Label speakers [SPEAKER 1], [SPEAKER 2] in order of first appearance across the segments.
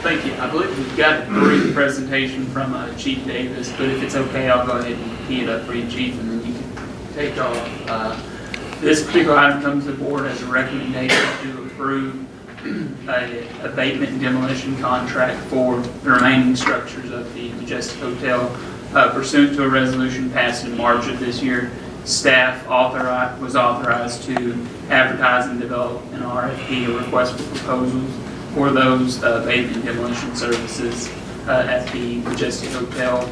[SPEAKER 1] Thank you. I believe we've got a brief presentation from Chief Davis, but if it's okay, I'll go ahead and tee it up for you, Chief, and then you can take off. This particular item comes to the board as a recommendation to approve a abatement and demolition contract for the remaining structures of the Majestic Hotel pursuant to a resolution passed in March of this year. Staff was authorized to advertise and develop an RFP, a request for proposals, for those abatement and demolition services at the Majestic Hotel.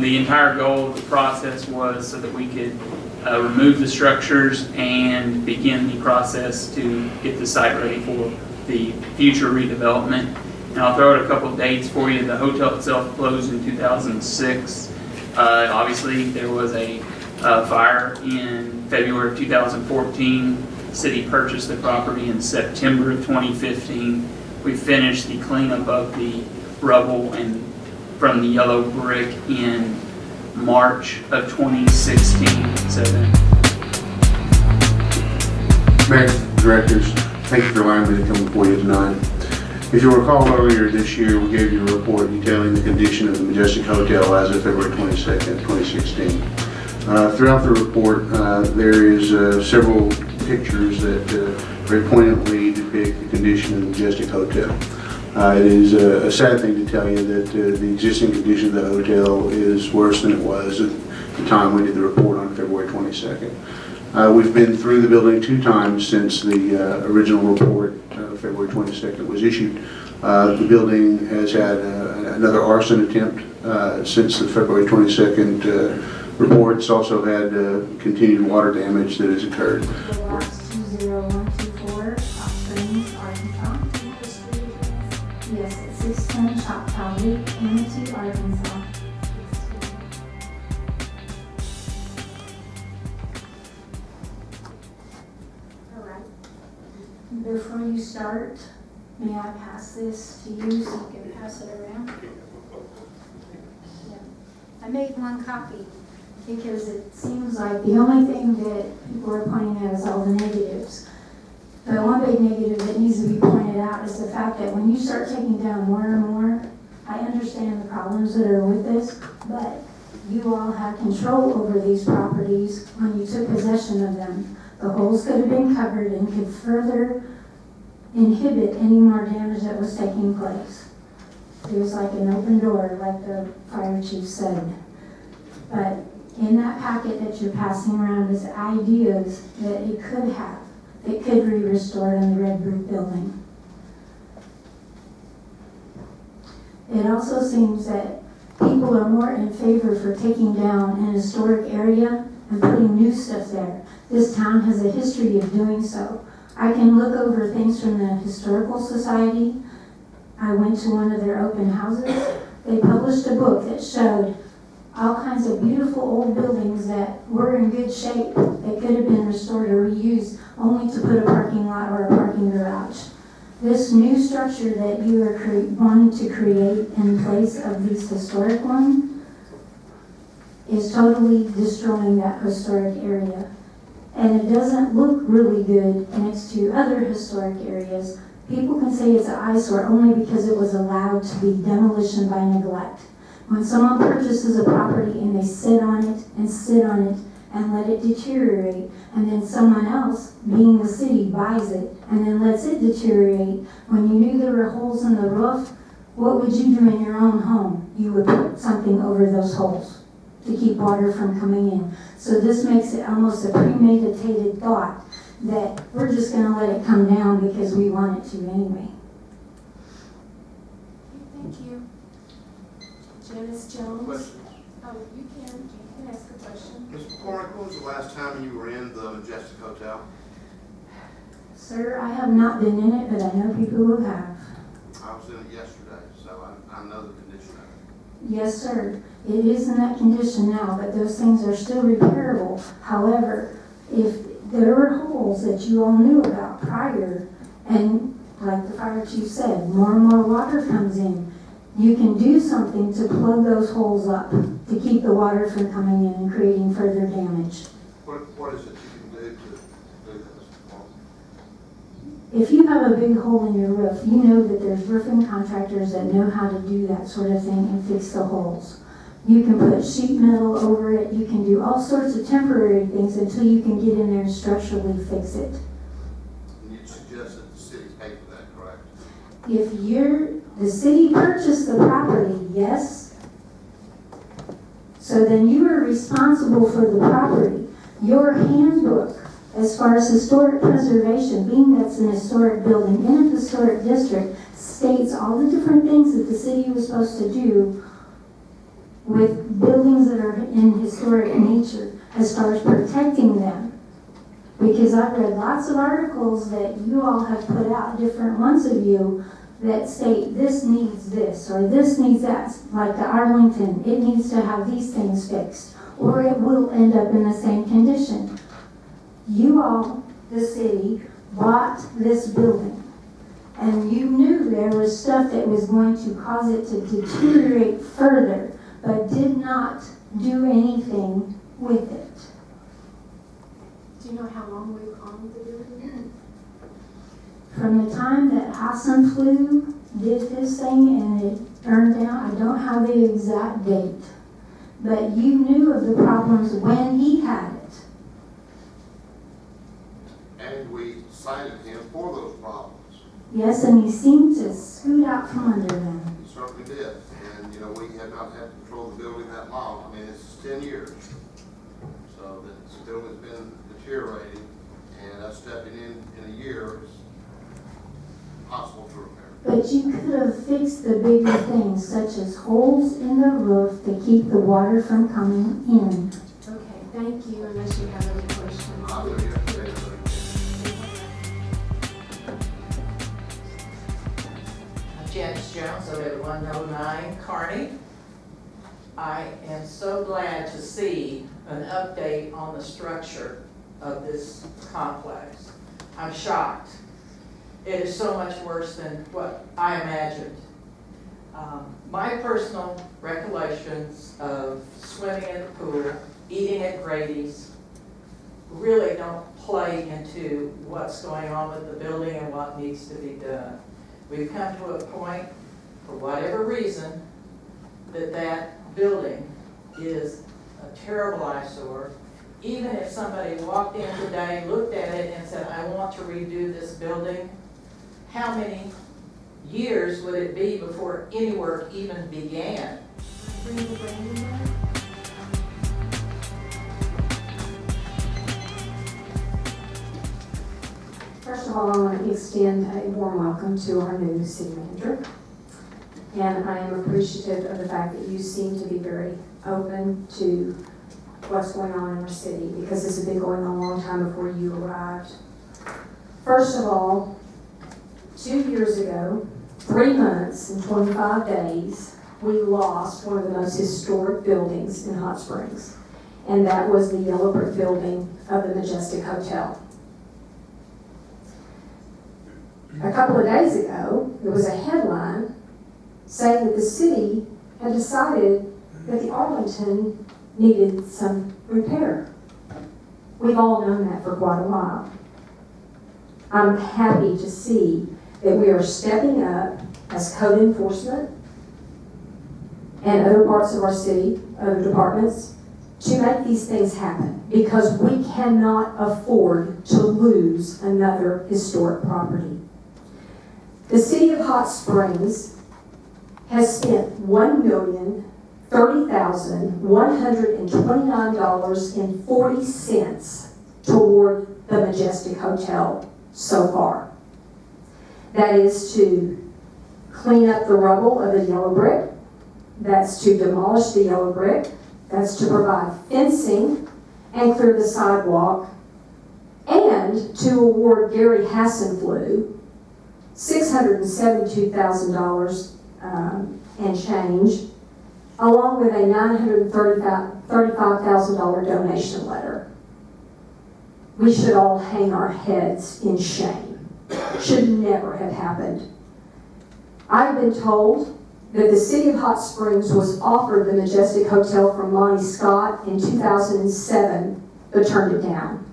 [SPEAKER 1] The entire goal of the process was so that we could remove the structures and begin the process to get the site ready for the future redevelopment. And I'll throw out a couple of dates for you. The hotel itself closed in 2006. Obviously, there was a fire in February of 2014. The city purchased the property in September of 2015. We finished the cleanup of the rubble and from the yellow brick in March of 2016. So
[SPEAKER 2] Mayor, directors, thank you for allowing me to come before you tonight. If you'll recall, earlier this year we gave you a report detailing the condition of the Majestic Hotel as of February 22nd, 2016. Throughout the report, there is several pictures that very poignantly depict the condition of the Majestic Hotel. It is a sad thing to tell you that the existing condition of the hotel is worse than it was at the time we did the report on February 22nd. We've been through the building 2 times since the original report, February 22nd, was issued. The building has had another arson attempt since the February 22nd report. It's also had continued water damage that has occurred.
[SPEAKER 3] 20124, Hot Springs, Arkansas. Yes, it's 610 Choctaw Loop, Amity, Arkansas. All right. Before you start, may I pass this to you so you can pass it around? Yeah. I made one copy because it seems like the only thing that people are pointing at is all the negatives. But one big negative that needs to be pointed out is the fact that when you start taking down more and more, I understand the problems that are with this, but you all had control over these properties when you took possession of them. The holes could have been covered and could further inhibit any more damage that was taking place. It was like an open door, like the fire chief said. But in that packet that you're passing around is ideas that it could have. It could be restored in the red brick building. It also seems that people are more in favor for taking down an historic area and putting new stuff there. This town has a history of doing so. I can look over things from the Historical Society. I went to one of their open houses. They published a book that showed all kinds of beautiful old buildings that were in good shape that could have been restored or reused only to put a parking lot or a parking garage. This new structure that you are wanting to create in place of these historic ones is totally destroying that historic area. And it doesn't look really good next to other historic areas. People can say it's an eyesore only because it was allowed to be demolition by neglect. When someone purchases a property and they sit on it and let it deteriorate, and then someone else, being the city, buys it and then lets it deteriorate, when you knew there were holes in the roof, what would you do in your own home? You would put something over those holes to keep water from coming in. So this makes it almost a premeditated thought that we're just going to let it come down because we want it to anyway.
[SPEAKER 4] Thank you. Jannis Jones.
[SPEAKER 5] Questions?
[SPEAKER 4] Oh, you can ask a question.
[SPEAKER 5] Ms. McCormick, when was the last time you were in the Majestic Hotel?
[SPEAKER 3] Sir, I have not been in it, but I know people who have.
[SPEAKER 5] I was in it yesterday, so I know the condition of it.
[SPEAKER 3] Yes, sir. It is in that condition now, but those things are still repairable. However, if there were holes that you all knew about prior, and like the fire chief said, more and more water comes in, you can do something to plug those holes up to keep the water from coming in and creating further damage.
[SPEAKER 5] What is it you can do to do this?
[SPEAKER 3] If you have a big hole in your roof, you know that there's roofing contractors that know how to do that sort of thing and fix the holes. You can put sheet metal over it, you can do all sorts of temporary things until you can get in there and structurally fix it.
[SPEAKER 5] And you'd suggest that the city pay for that, correct?
[SPEAKER 3] If the city purchased the property, yes. So then you are responsible for the property. Your handbook, as far as historic preservation, being that's an historic building in a historic district, states all the different things that the city was supposed to do with buildings that are in historic nature, as far as protecting them. Because I've read lots of articles that you all have put out, different ones of you, that state this needs this, or this needs that, like the Arlington, it needs to have these things fixed, or it will end up in the same condition. You all, the city, bought this building, and you knew there was stuff that was going to cause it to deteriorate further, but did not do anything with it.
[SPEAKER 4] Do you know how long we've owned the building?
[SPEAKER 3] From the time that Hassan Flew did his thing and it burned down, I don't have the exact date, but you knew of the problems when he had it.
[SPEAKER 5] And we cited him for those problems.
[SPEAKER 3] Yes, and he seemed to scoot out from under them.
[SPEAKER 5] He certainly did. And, you know, we have not had control of the building that long. I mean, it's 10 years. So this building's been deteriorating, and us stepping in a year is possible to repair.
[SPEAKER 3] But you could have fixed the bigger things, such as holes in the roof to keep the water from coming in.
[SPEAKER 4] Okay, thank you, unless you have any questions.
[SPEAKER 5] I'll do it yesterday, so
[SPEAKER 6] Jannis Jones, I live at 109 Carrie. I am so glad to see an update on the structure of this complex. I'm shocked. It is so much worse than what I imagined. My personal recollections of swimming in the pool, eating at Grady's, really don't play into what's going on with the building and what needs to be done. We've come to a point, for whatever reason, that building is a terrible eyesore. Even if somebody walked in today, looked at it and said, I want to redo this building, how many years would it be before any work even began?
[SPEAKER 4] Bring the Brandenburg.
[SPEAKER 7] First of all, I want to extend a warm welcome to our new city manager. And I am appreciative of the fact that you seem to be very open to what's going on in our city, because this has been going on a long time before you arrived. First of all, 2 years ago, 3 months and 25 days, we lost one of the most historic buildings in Hot Springs, and that was the yellow brick building of the Majestic Hotel. A couple of days ago, there was a headline saying that the city had decided that the Arlington needed some repair. We've all known that for quite a while. I'm happy to see that we are stepping up as code enforcement and other parts of our city, other departments, to make these things happen, because we cannot afford to lose another historic property. The city of Hot Springs has spent $1,030,129.40 toward the Majestic Hotel so far. That is to clean up the rubble of the yellow brick. That's to demolish the yellow brick. That's to provide fencing and clear the sidewalk, and to award Gary Hassenflew $672,000 and change, along with a $935,000 donation letter. We should all hang our heads in shame. Should never have happened. I've been told that the city of Hot Springs was offered the Majestic Hotel from Lonnie Scott in 2007, but turned it down.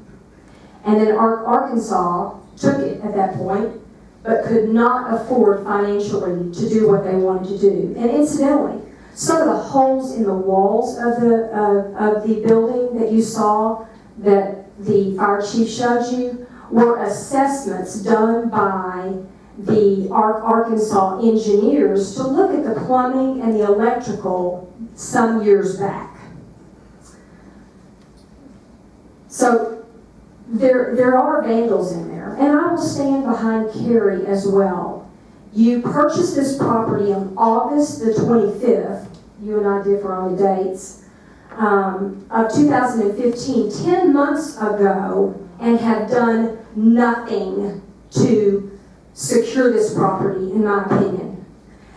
[SPEAKER 7] And then Arkansas took it at that point, but could not afford financially to do what they wanted to do. And incidentally, some of the holes in the walls of the building that you saw that the fire chief showed you were assessments done by the Arkansas engineers to look at the plumbing and the electrical some years back. So there are vandals in there, and I will stand behind Carrie as well. You purchased this property on August the 25th, you and I differ on the dates, of 2015, 10 months ago, and have done nothing to secure this property, in my opinion.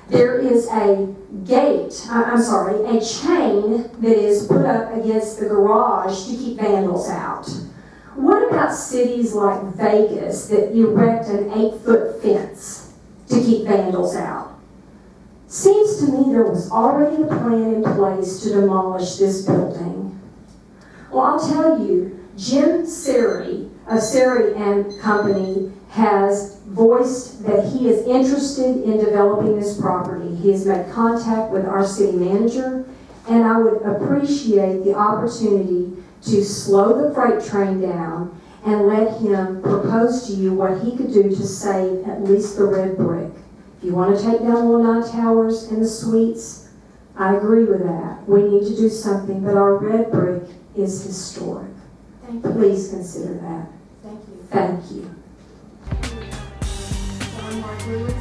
[SPEAKER 7] There is a a chain that is put up against the garage to keep vandals out. What about cities like Vegas that erect an 8-foot fence to keep vandals out? Seems to me there was already a plan in place to demolish this building. Well, I'll tell you, Jim Seri of Seri and Company has voiced that he is interested in developing this property. He has made contact with our city manager, and I would appreciate the opportunity to slow the freight train down and let him propose to you what he could do to save at least the red brick. If you want to take down the 9 towers and the suites, I agree with that. We need to do something, but our red brick is historic.
[SPEAKER 4] Thank you.
[SPEAKER 7] Please consider that.
[SPEAKER 4] Thank you.
[SPEAKER 7] Thank you.
[SPEAKER 4] John Mark Lewis.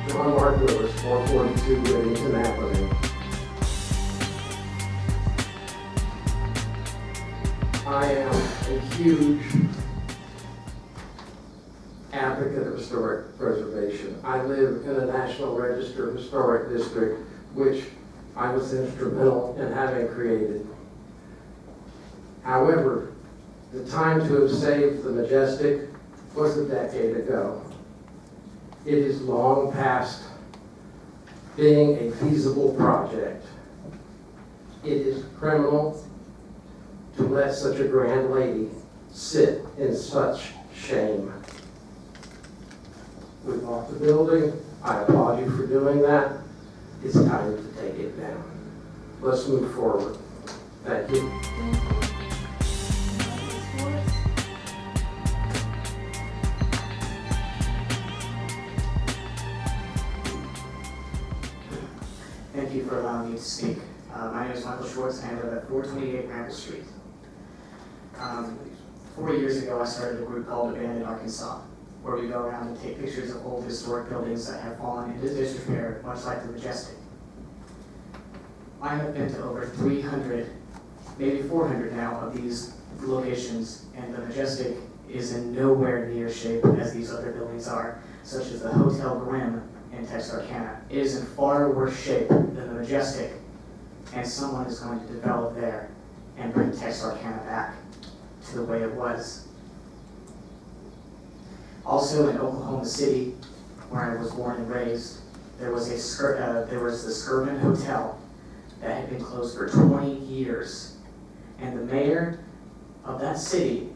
[SPEAKER 8] John Mark Lewis, 442 Whittington Avenue. I am a huge advocate of historic preservation. I live in a National Register historic district, which I was instrumental in having created. However, the time to have saved the Majestic was a decade ago. It is long past being a feasible project. It is criminal to let such a grand lady sit in such shame. We bought the building. I applaud you for doing that. It's time to take it down. Let's move forward. Thank you.
[SPEAKER 4] Schwarz.
[SPEAKER 9] Thank you for allowing me to speak. My name is Michael Schwarz, and I live at 428 Randall Street. 4 years ago, I started a group called Abandoned Arkansas, where we go around and take pictures of old historic buildings that have fallen into disrepair, much like the Majestic. I have been to over 300, maybe 400 now, of these locations, and the Majestic is in nowhere near shape as these other buildings are, such as the Hotel Grimm in Texarkana. It is in far worse shape than the Majestic, and someone is going to develop there and bring Texarkana back to the way it was. Also in Oklahoma City, where I was born and raised, there was the Skirvin Hotel that had been closed for 20 years. And the mayor of that city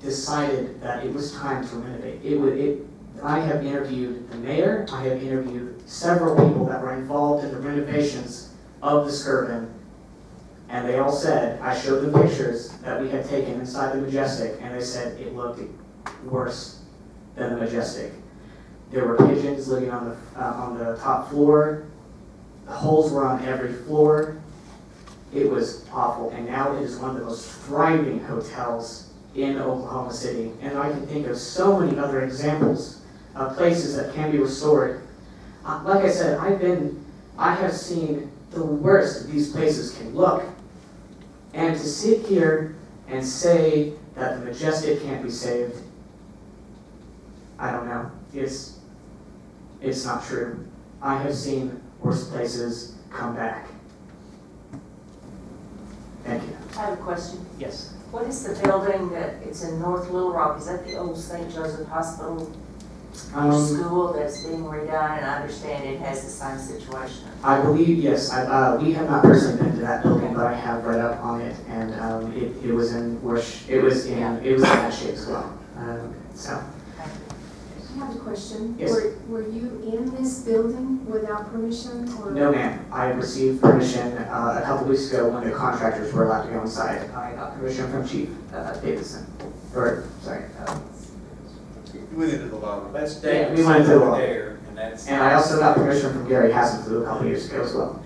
[SPEAKER 9] decided that it was time to renovate. I have interviewed the mayor, I have interviewed several people that were involved in the renovations of the Skirvin, and they all said, I showed them pictures that we had taken inside the Majestic, and they said it looked worse than the Majestic. There were pigeons living on the top floor. The holes were on every floor. It was awful, and now it is one of the most thriving hotels in Oklahoma City. And I can think of so many other examples of places that can be restored. Like I said, I have seen the worst these places can look. And to sit here and say that the Majestic can't be saved, I don't know. It's not true. I have seen worse places come back. Thank you.
[SPEAKER 10] I have a question.
[SPEAKER 9] Yes.
[SPEAKER 10] What is the building that, it's in North Little Rock, is that the old St. Joseph Hospital? school that's being redone, and I understand it has the same situation.
[SPEAKER 9] I believe, yes, we have not personally been to that building, but I have read up on it, and, it was in worse, it was in bad shape as well. So,
[SPEAKER 4] I have a question.
[SPEAKER 9] Yes.
[SPEAKER 4] Were you in this building without permission or?
[SPEAKER 9] no ma'am, I received permission, a couple weeks ago when the contractors were allowed to go inside. I got permission from Chief, Davidson, or, sorry,
[SPEAKER 11] We went into the lobby. That's
[SPEAKER 9] Yeah,
[SPEAKER 11] Davis
[SPEAKER 9] we went into the
[SPEAKER 11] over
[SPEAKER 9] lobby.
[SPEAKER 11] there, and that's.
[SPEAKER 9] and I also got permission from Gary Hassenfeld a couple years ago as well.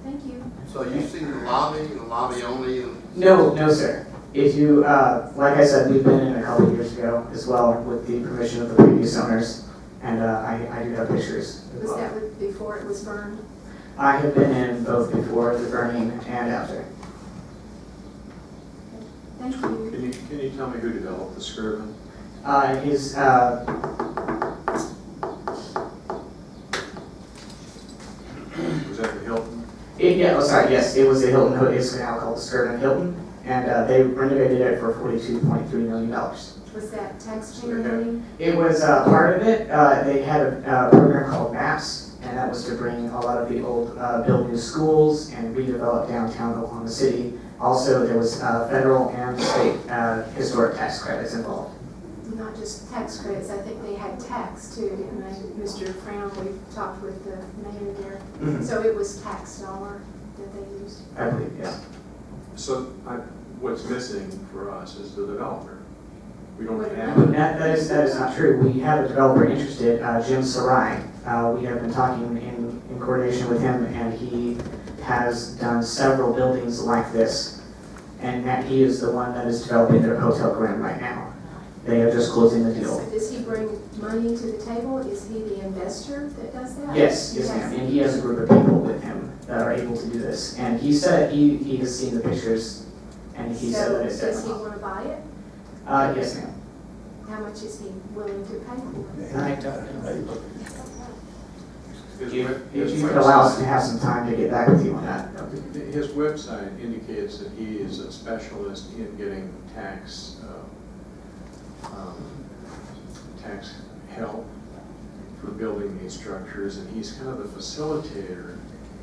[SPEAKER 4] Thank you.
[SPEAKER 5] So you've seen the lobby only, and
[SPEAKER 9] No, sir. If you, like I said, we've been in a couple years ago as well with the permission of the previous owners, and I do have pictures. as
[SPEAKER 4] Was
[SPEAKER 9] well.
[SPEAKER 4] that before it was burned?
[SPEAKER 9] I have been in both before the burning and after.
[SPEAKER 4] Thank you.
[SPEAKER 11] Can you tell me who developed the Skirvin?
[SPEAKER 9] His,
[SPEAKER 11] Was that the Hilton?
[SPEAKER 9] yes, it was the Hilton, it's now called the Skirvin Hilton, and they renovated it for $42.3 million.
[SPEAKER 4] Was that taxpayer money?
[SPEAKER 9] It was part of it. They had a program called MAPS, and that was to bring a lot of the old, build new schools and redevelop downtown Oklahoma City. Also, there was federal and state historic tax credits involved.
[SPEAKER 4] Not just tax credits, I think they had tax too, didn't they? Mr. Frown, we talked with the mayor there.
[SPEAKER 9] Mhm.
[SPEAKER 4] So it was tax dollar that they used.
[SPEAKER 9] I believe, yes.
[SPEAKER 11] So what's missing for us is the developer. We don't have.
[SPEAKER 9] But that is not true. We have a developer interested, Jim Sarai. We have been talking in coordination with him, and he has done several buildings like this. And that he is the one that is developing their Hotel Grand right now. They are just closing the deal.
[SPEAKER 4] So does he bring money to the table? Is he the investor that does that?
[SPEAKER 9] Yes, ma'am. And he has a group of people with him that are able to do this. And he said he has seen the pictures, and he said that it's
[SPEAKER 4] So does he
[SPEAKER 9] definitely.
[SPEAKER 4] want to buy it?
[SPEAKER 9] Yes, ma'am.
[SPEAKER 4] How much is he willing to pay for it?
[SPEAKER 11] His
[SPEAKER 9] If you could allow us to have some time to get back with you on that.
[SPEAKER 11] His website indicates that he is a specialist in getting tax help for building these structures, and he's kind of the facilitator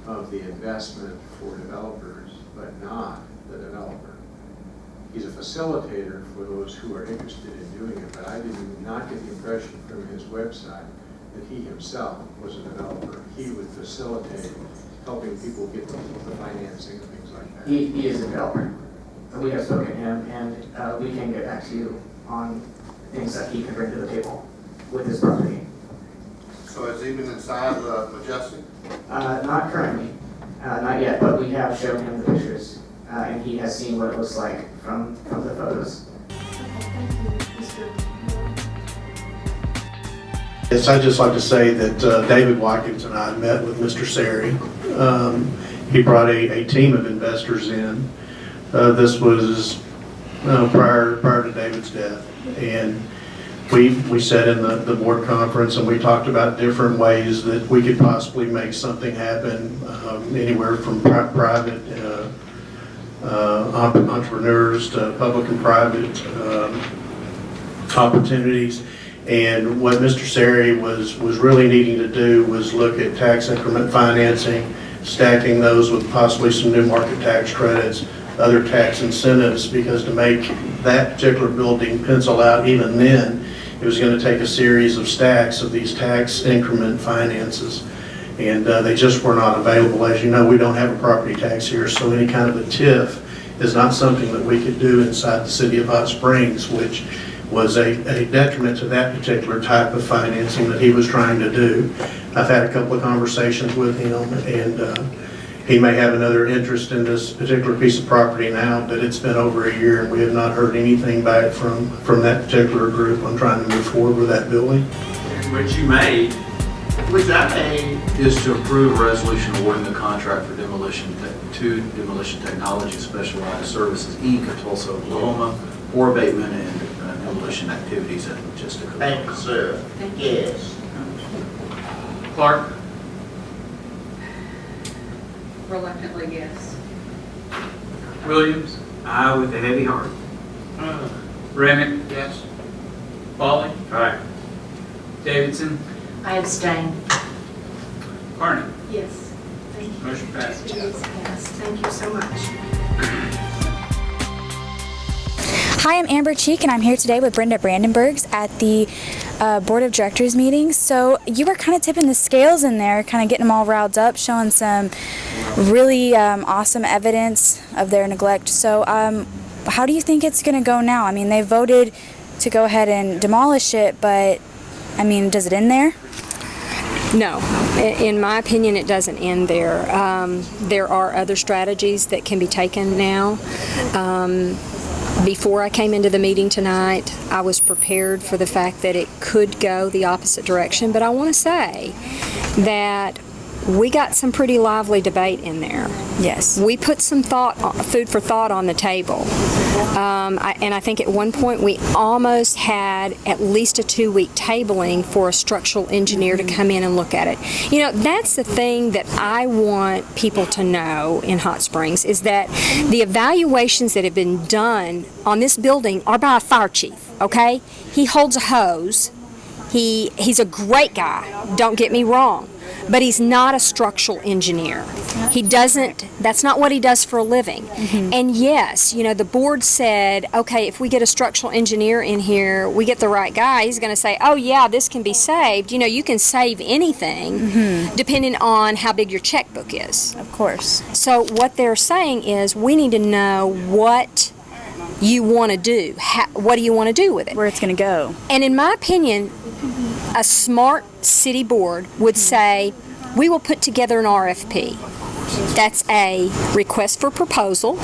[SPEAKER 11] of the investment for developers, but not the developer. He's a facilitator for those who are interested in doing it, but I did not get the impression from his website that he himself was a developer. He would facilitate helping people get the financing and things like that.
[SPEAKER 9] He is a developer. We have spoken to him, and we can get back to you on things that he can bring to the table with his property.
[SPEAKER 5] so it's even inside the Majestic?
[SPEAKER 9] Not currently, not yet, but we have shown him the pictures, and he has seen what it looks like from the photos.
[SPEAKER 4] Okay, thank you, Mr.
[SPEAKER 2] Yes, I'd just like to say that David Watkins and I met with Mr. Sari. He brought a team of investors in. This was prior to David's death. And we sat in the board conference and we talked about different ways that we could possibly make something happen, anywhere from private entrepreneurs to public and private opportunities. And what Mr. Sari was really needing to do was look at tax increment financing, stacking those with possibly some new market tax credits, other tax incentives, because to make that particular building pencil out even then, it was going to take a series of stacks of these tax increment finances. And they just were not available. As you know, we don't have a property tax here, so any kind of a TIF is not something that we could do inside the city of Hot Springs, which was a detriment to that particular type of financing that he was trying to do. I've had a couple of conversations with him, and he may have another interest in this particular piece of property now, but it's been over a year and we have not heard anything back from that particular group on trying to move forward with that building.
[SPEAKER 12] Which I made is to approve a resolution awarding the contract for demolition to Demolition Technology Specialized Services, Inc. of Tulsa, Oklahoma, for abatement and demolition activities at Majestic.
[SPEAKER 10] Thank you, sir. Yes.
[SPEAKER 1] Clark?
[SPEAKER 13] Reluctantly, yes.
[SPEAKER 1] Williams?
[SPEAKER 12] I with a heavy heart.
[SPEAKER 1] Remick?
[SPEAKER 5] Yes.
[SPEAKER 1] Foley,
[SPEAKER 11] Aye.
[SPEAKER 1] Davidson,
[SPEAKER 10] I abstain.
[SPEAKER 1] Carney.
[SPEAKER 4] Yes. Thank you.
[SPEAKER 1] Motion passed.
[SPEAKER 4] It is passed. Thank you so much.
[SPEAKER 14] Hi, I'm Amber Cheek, and I'm here today with Brenda Brandenburg at the Board of Directors meeting. So you were kind of tipping the scales in there, kind of getting them all riled up, showing some really awesome evidence of their neglect. So how do you think it's going to go now? I mean, they voted to go ahead and demolish it, but, I mean, does it end there?
[SPEAKER 15] No, in my opinion, it doesn't end there. There are other strategies that can be taken now. Before I came into the meeting tonight, I was prepared for the fact that it could go the opposite direction, but I want to say that we got some pretty lively debate in there.
[SPEAKER 14] Yes.
[SPEAKER 15] We put some food for thought on the table. And I think at one point we almost had at least a 2-week tabling for a structural engineer to come in and look at it. You know, that's the thing that I want people to know in Hot Springs, is that the evaluations that have been done on this building are by a fire chief, okay? He holds a hose. He's a great guy, don't get me wrong, but he's not a structural engineer. That's not what he does for a living. And yes, you know, the board said, okay, if we get a structural engineer in here, we get the right guy, he's going to say, oh yeah, this can be saved. You know, you can save anything depending on how big your checkbook is.
[SPEAKER 14] Of course.
[SPEAKER 15] So what they're saying is we need to know what you want to do. What do you want to do with it?
[SPEAKER 14] Where it's going to go.
[SPEAKER 15] And in my opinion, a smart city board would say, we will put together an RFP. That's a request for proposal,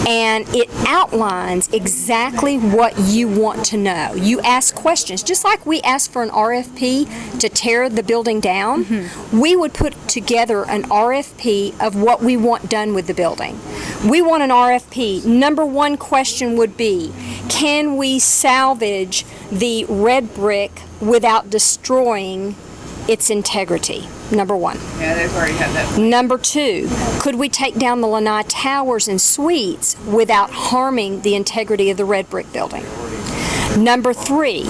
[SPEAKER 15] and it outlines exactly what you want to know. You ask questions, just like we asked for an RFP to tear the building down. We would put together an RFP of what we want done with the building. We want an RFP. Number one question would be, can we salvage the red brick without destroying its integrity? Number one.
[SPEAKER 13] Yeah, they've already had that.
[SPEAKER 15] Number two, could we take down the lanai towers and suites without harming the integrity of the red brick building? Number three,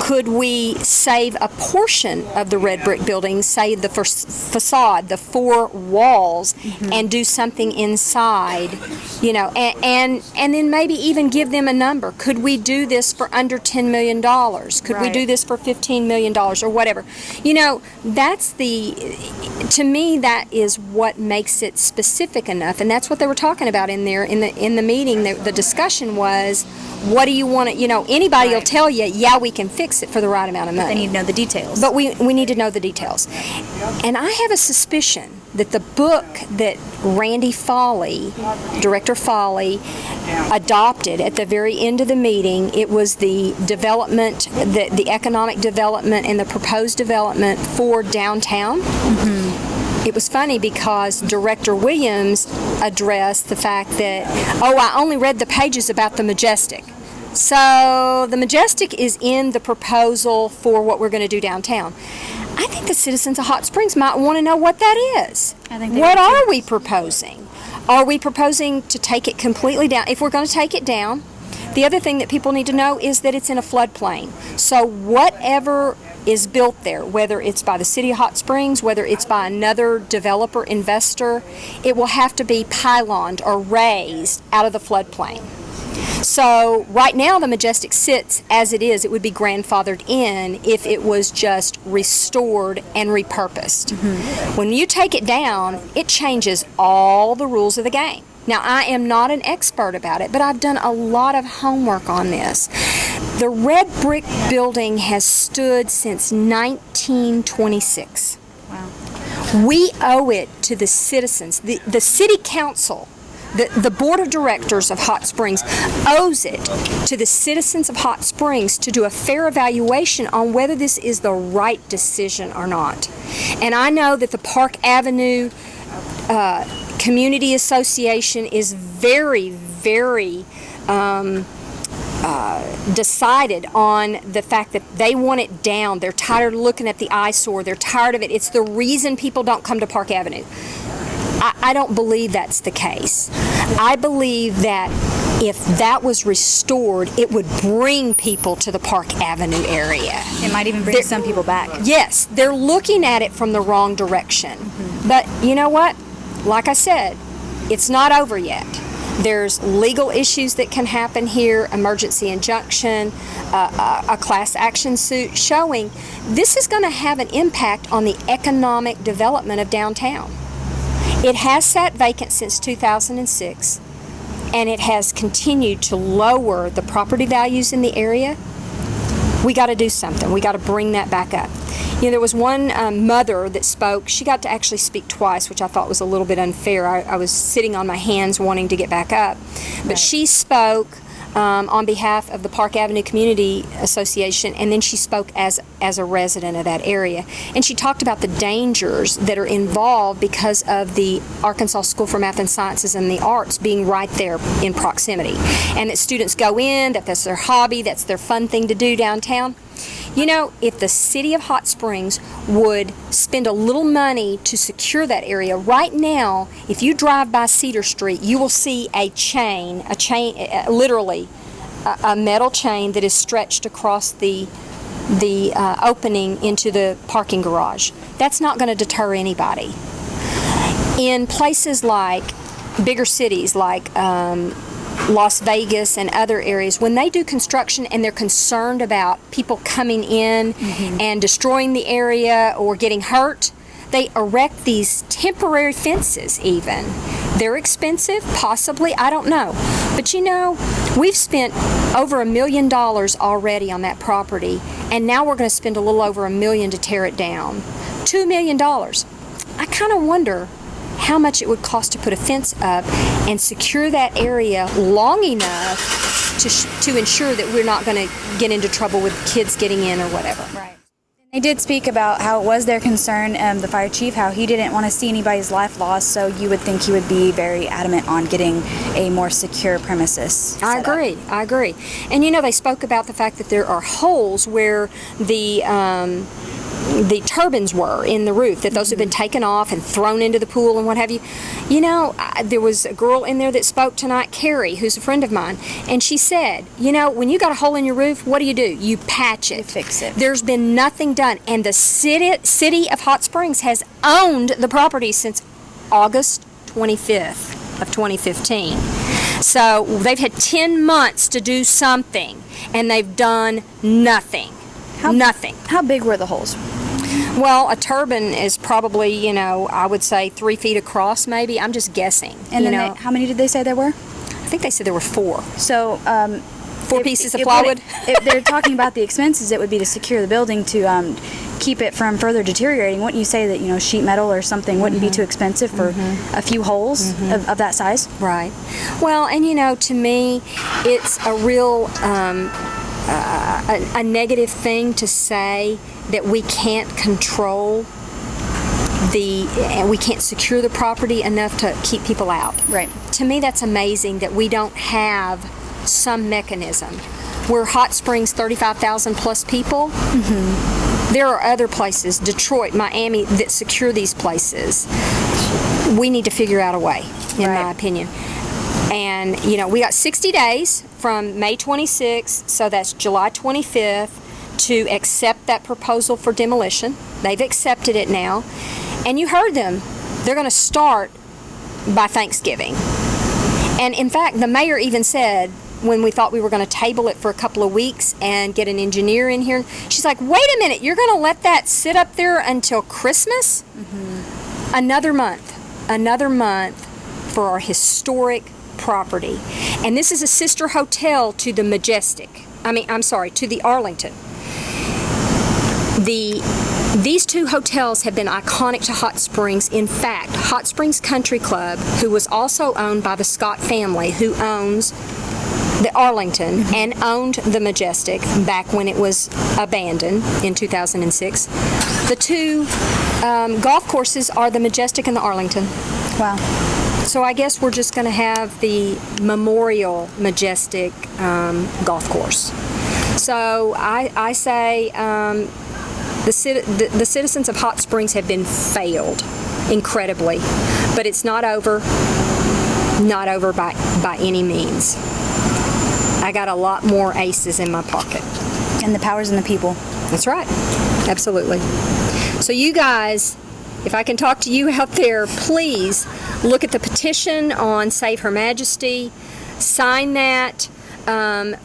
[SPEAKER 15] could we save a portion of the red brick building, say the facade, the 4 walls, and do something inside, you know, and then maybe even give them a number. Could we do this for under $10 million? Could we do this for $15 million or whatever? You know, to me, that is what makes it specific enough, and that's what they were talking about in there in the meeting. The discussion was, what do you want to, you know, anybody will tell you, yeah, we can fix it for the right amount of money.
[SPEAKER 14] They need to know the details.
[SPEAKER 15] But we need to know the details. And I have a suspicion that the book that Randy Foley, Director Foley, adopted at the very end of the meeting, it was the development, the economic development and the proposed development for downtown. It was funny because Director Williams addressed the fact that, oh, I only read the pages about the Majestic. So the Majestic is in the proposal for what we're going to do downtown. I think the citizens of Hot Springs might want to know what that is. What are we proposing? Are we proposing to take it completely down? If we're going to take it down, the other thing that people need to know is that it's in a floodplain. So whatever is built there, whether it's by the city of Hot Springs, whether it's by another developer, investor, it will have to be pyloned or raised out of the floodplain. So right now the Majestic sits as it is. It would be grandfathered in if it was just restored and repurposed. When you take it down, it changes all the rules of the game. Now, I am not an expert about it, but I've done a lot of homework on this. The red brick building has stood since 1926.
[SPEAKER 14] Wow.
[SPEAKER 15] We owe it to the citizens. The city council, the board of directors of Hot Springs owes it to the citizens of Hot Springs to do a fair evaluation on whether this is the right decision or not. And I know that the Park Avenue Community Association is very, very decided on the fact that they want it down. They're tired of looking at the eyesore. They're tired of it. It's the reason people don't come to Park Avenue. I don't believe that's the case. I believe that if that was restored, it would bring people to the Park Avenue area.
[SPEAKER 14] It might even bring some people back.
[SPEAKER 15] Yes, they're looking at it from the wrong direction. But you know what? Like I said, it's not over yet. There's legal issues that can happen here, emergency injunction, a class action suit showing this is going to have an impact on the economic development of downtown. It has sat vacant since 2006, and it has continued to lower the property values in the area. We got to do something. We got to bring that back up. You know, there was one mother that spoke. She got to actually speak twice, which I thought was a little bit unfair. I was sitting on my hands wanting to get back up. But she spoke on behalf of the Park Avenue Community Association, and then she spoke as a resident of that area. And she talked about the dangers that are involved because of the Arkansas School for Math and Sciences and the Arts being right there in proximity. And that students go in, that's their hobby, that's their fun thing to do downtown. You know, if the city of Hot Springs would spend a little money to secure that area, right now, if you drive by Cedar Street, you will see a chain, literally a metal chain that is stretched across the opening into the parking garage. That's not going to deter anybody. In places like bigger cities like Las Vegas and other areas, when they do construction and they're concerned about people coming in and destroying the area or getting hurt, they erect these temporary fences even. They're expensive, possibly, I don't know. But you know, we've spent over $1 million already on that property, and now we're going to spend a little over $1 million to tear it down. $2 million. I kind of wonder how much it would cost to put a fence up and secure that area long enough to ensure that we're not going to get into trouble with kids getting in or whatever.
[SPEAKER 14] Right. They did speak about how it was their concern, the fire chief, how he didn't want to see anybody's life lost, so you would think he would be very adamant on getting a more secure premises.
[SPEAKER 15] I agree. And you know, they spoke about the fact that there are holes where the turbines were in the roof, that those have been taken off and thrown into the pool and what have you. You know, there was a girl in there that spoke tonight, Carrie, who's a friend of mine, and she said, you know, when you got a hole in your roof, what do? You patch it.
[SPEAKER 14] You fix it.
[SPEAKER 15] There's been nothing done, and the city of Hot Springs has owned the property since August 25th of 2015. So they've had 10 months to do something, and they've done nothing. Nothing.
[SPEAKER 14] How big were the holes?
[SPEAKER 15] Well, a turbine is probably, you know, I would say 3 feet across maybe. I'm just guessing.
[SPEAKER 14] And then how many did they say there were?
[SPEAKER 15] I think they said there were 4.
[SPEAKER 14] So,
[SPEAKER 15] 4 pieces of plywood?
[SPEAKER 14] If they're talking about the expenses, it would be to secure the building to keep it from further deteriorating. Wouldn't you say that, you know, sheet metal or something wouldn't be too expensive for a few holes of that size?
[SPEAKER 15] Right. Well, and you know, to me, it's a real a negative thing to say that we can't control and we can't secure the property enough to keep people out.
[SPEAKER 14] Right.
[SPEAKER 15] To me, that's amazing that we don't have some mechanism. We're Hot Springs, 35,000 plus people. There are other places, Detroit, Miami, that secure these places. We need to figure out a way, in my opinion. And, you know, we got 60 days from May 26th, so that's July 25th, to accept that proposal for demolition. They've accepted it now. And you heard them. They're going to start by Thanksgiving. And in fact, the mayor even said, when we thought we were going to table it for a couple of weeks and get an engineer in here, she's like, wait a minute, you're going to let that sit up there until Christmas? Another month for our historic property. And this is a sister hotel to the Majestic. To the Arlington. These two hotels have been iconic to Hot Springs. In fact, Hot Springs Country Club, who was also owned by the Scott family, who owns the Arlington and owned the Majestic back when it was abandoned in 2006. The two golf courses are the Majestic and the Arlington.
[SPEAKER 14] Wow.
[SPEAKER 15] So I guess we're just going to have the Memorial Majestic golf course. So I say the citizens of Hot Springs have been failed incredibly, but it's not over by any means. I got a lot more aces in my pocket.
[SPEAKER 14] And the power's in the people.
[SPEAKER 15] That's right. Absolutely. So you guys, if I can talk to you out there, please look at the petition on Save Her Majesty, sign that,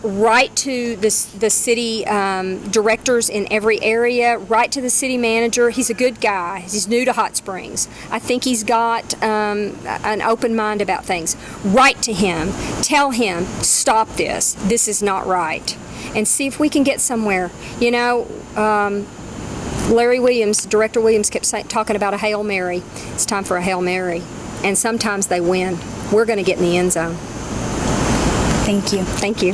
[SPEAKER 15] write to the city directors in every area, write to the city manager. He's a good guy. He's new to Hot Springs. I think he's got an open mind about things. Write to him. Tell him, stop this. This is not right. And see if we can get somewhere. You know, Larry Williams, Director Williams, kept talking about a Hail Mary. It's time for a Hail Mary. And sometimes they win. We're going to get in the end zone.
[SPEAKER 14] Thank you.
[SPEAKER 15] Thank you.